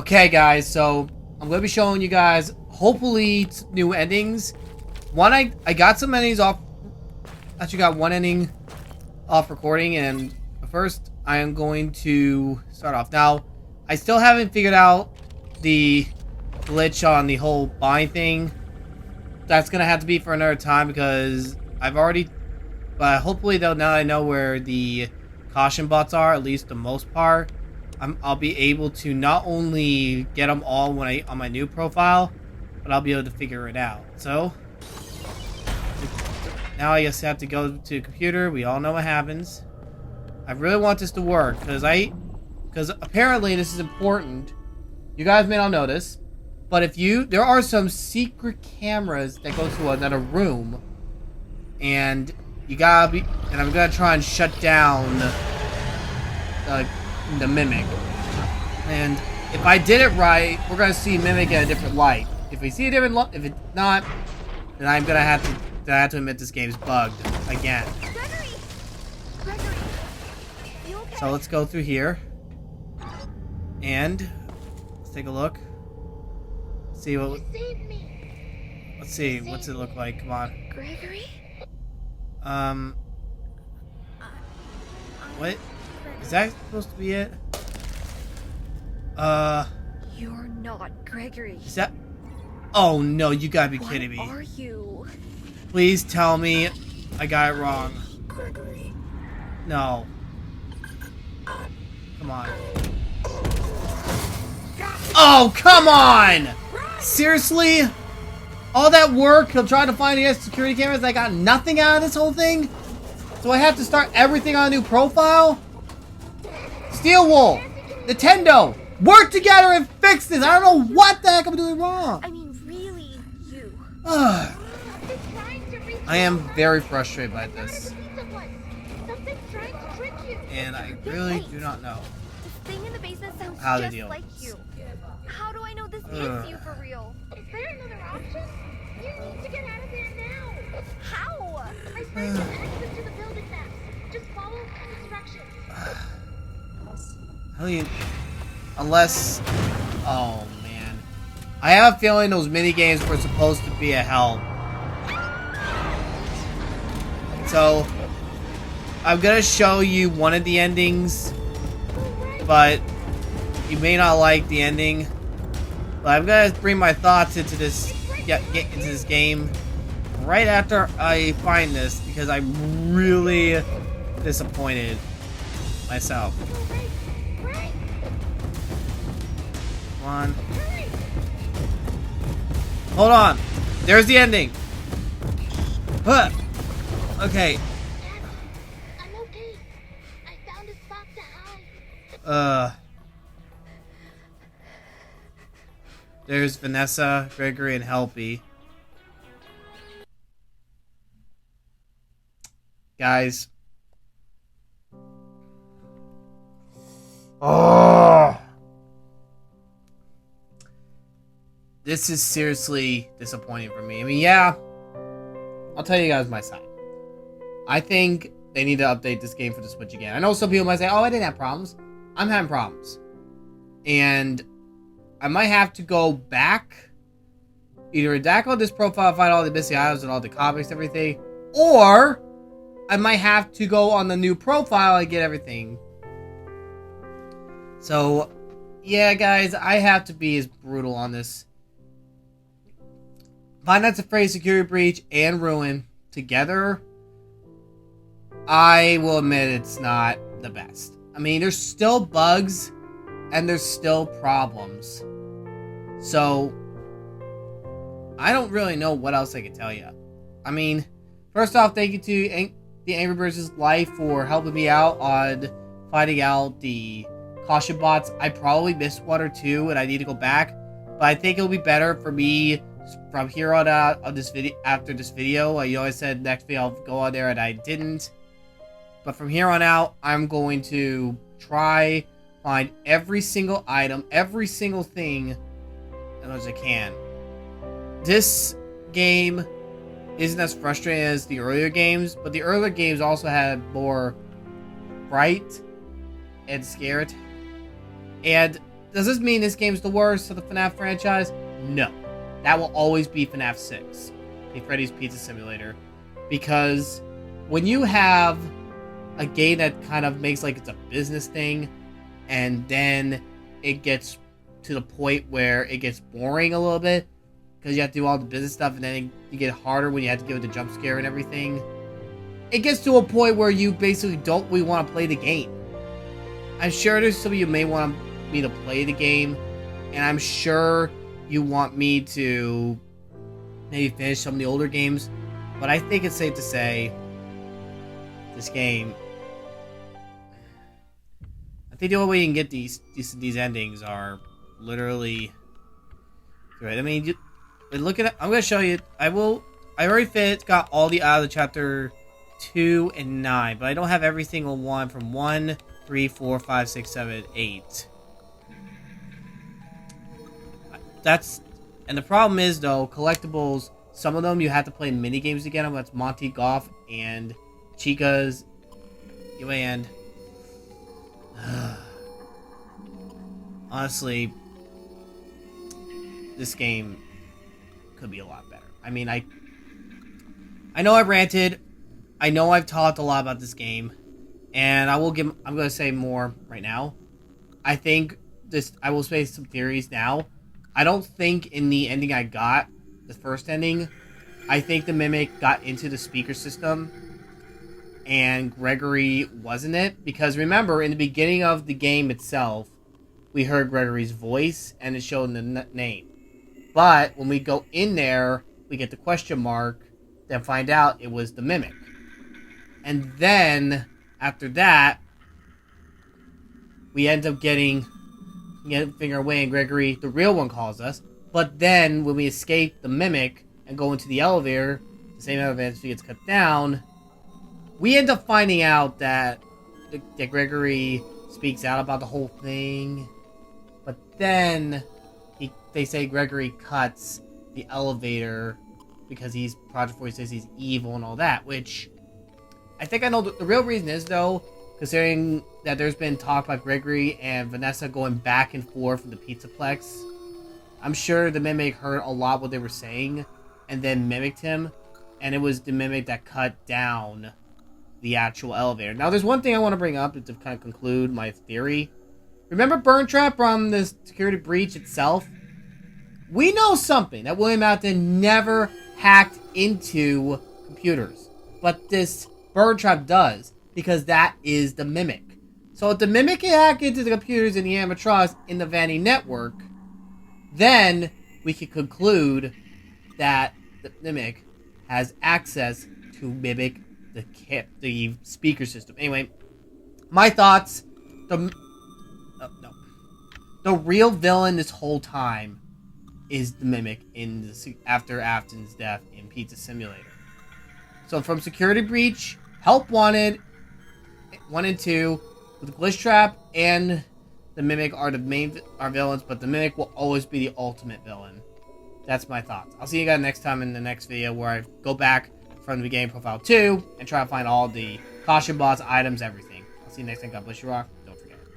Okay, guys, so I'm going to be showing you guys, hopefully, new endings. One, I got some endings off. Actually, got one ending off recording, and first, I am going to start off. Now, I still haven't figured out the glitch on the whole buying thing. That's going to have to be for another time, because I've already... But hopefully, though, now I know where the caution bots are, at least the most part, I'll be able to not only get them all when on my new profile, but I'll be able to figure it out. So now I just have to go to the computer. We all know what happens. I really want this to work because apparently this is important. You guys may not know this, but there are some secret cameras that go to another room, and I'm gonna try and shut down the MIMIC. And if I did it right, we're gonna see MIMIC in a different light. If we see a different light, if it's not, then I'm gonna have to admit this game's bugged again. Gregory, you okay? So let's go through here, and let's take a look. See what? Save me. Let's see. What's it look like? Come on. Gregory? What? Is that supposed to be it? You're not Gregory. Is that... Oh, no, you gotta be kidding me. What are you? Please tell me I got it wrong. Gregory. No. Come on. Oh, come on! Seriously? All that work of trying to find the security cameras, I got nothing out of this whole thing? So I have to start everything on a new profile? Steel Wool! Nintendo! Work together and fix this! I don't know what the heck I'm doing wrong! I mean, really, you. I am very frustrated by this. And I really do not know The thing in the basement sounds how to just deal like with this. you. How do I know this is you for real? Is there another option? You need to get out of there now. How? My friend has access to the building maps. Just follow instructions. How do you... Unless... Oh, man. I have a feeling those mini-games were supposed to be a help. So, I'm gonna show you one of the endings, but you may not like the ending. But I'm gonna bring my thoughts into this, get into this game right after I find this, because I'm really disappointed myself. Come on. Hold on. There's the ending. Huh. Okay. I'm okay. I found a spot to hide. There's Vanessa, Gregory, and Helpy. Guys. Oh. This is seriously disappointing for me. I mean, yeah. I'll tell you guys my side. I think they need to update this game for the Switch again. I know some people might say, oh, I didn't have problems. I'm having problems. And I might have to go back. Either download this profile, find all the missing items and all the comics and everything. Or I might have to go on the new profile and get everything. So, yeah, guys, I have to be as brutal on this. FNAF Security Breach and Ruin together, I will admit it's not the best. I mean, there's still bugs and there's still problems. So, I don't really know what else I can tell you. I mean, first off, thank you to the Angry Birds' Life for helping me out on finding out the caution bots. I probably missed one or two and I need to go back. But I think it'll be better for me from here on out on this video. After this video, I always said next video I'll go on there and I didn't. But from here on out, I'm going to try find every single item, every single thing as I can. This game isn't as frustrating as the earlier games, but the earlier games also had more fright and scared. And Does this mean this game's the worst of the FNAF franchise? No. That will always be FNAF 6. The Freddy's Pizza Simulator. Because when you have a game that kind of makes like it's a business thing, and then it gets to the point where it gets boring a little bit, because you have to do all the business stuff, and then you get harder when you have to give it the jump scare and everything. It gets to a point where you basically don't really want to play the game. I'm sure there's some of you may want me to play the game, and I'm sure you want me to maybe finish some of the older games, but I think it's safe to say this game, I think the only way you can get these endings are literally right. I mean, look at it. I'm gonna show you. I already got all the out of the chapter 2 and 9, but I don't have every single one from 1, 3, 4, 5, 6, 7, 8. And the problem is though, collectibles, some of them you have to play mini games to get them. That's Monty Golf and Chica's UAN. Honestly, this game could be a lot better. I mean, I know I've ranted. I know I've talked a lot about this game, and I'm going to say more right now. I will say some theories now. I don't think in the ending I got, the first ending, I think the Mimic got into the speaker system and Gregory wasn't it. Because remember, in the beginning of the game itself, we heard Gregory's voice and it showed the name. But when we go in there, we get the question mark, then find out it was the Mimic. And then, after that, we end up getting finger away and Gregory, the real one, calls us. But then, when we escape the Mimic and go into the elevator, the same elevator gets cut down, we end up finding out that Gregory speaks out about the whole thing. But then, they say Gregory cuts the elevator because Project 4 says he's evil and all that, which I think I know the real reason is, though, considering that there's been talk about Gregory and Vanessa going back and forth in the Pizzaplex. I'm sure the Mimic heard a lot what they were saying and then mimicked him, and it was the Mimic that cut down the actual elevator. Now, there's one thing I want to bring up to kind of conclude my theory. Remember Burn Trap from the Security Breach itself? We know something, that William Afton never hacked into computers. But this Burn Trap does, because that is the Mimic. So if the Mimic can hack into the computers in the animatronics in the Vanny network, then we can conclude that the Mimic has access to mimic the speaker system. Anyway, my thoughts. The real villain this whole time is the Mimic after Afton's death in Pizza Simulator. So from Security Breach, Help Wanted 1 and 2, with Glitch Trap and the Mimic are villains, but the Mimic will always be the ultimate villain. That's my thoughts. I'll see you guys next time in the next video where I go back from the beginning profile 2 and try to find all the caution bots, items, everything. I'll see you next time. God bless you, rock.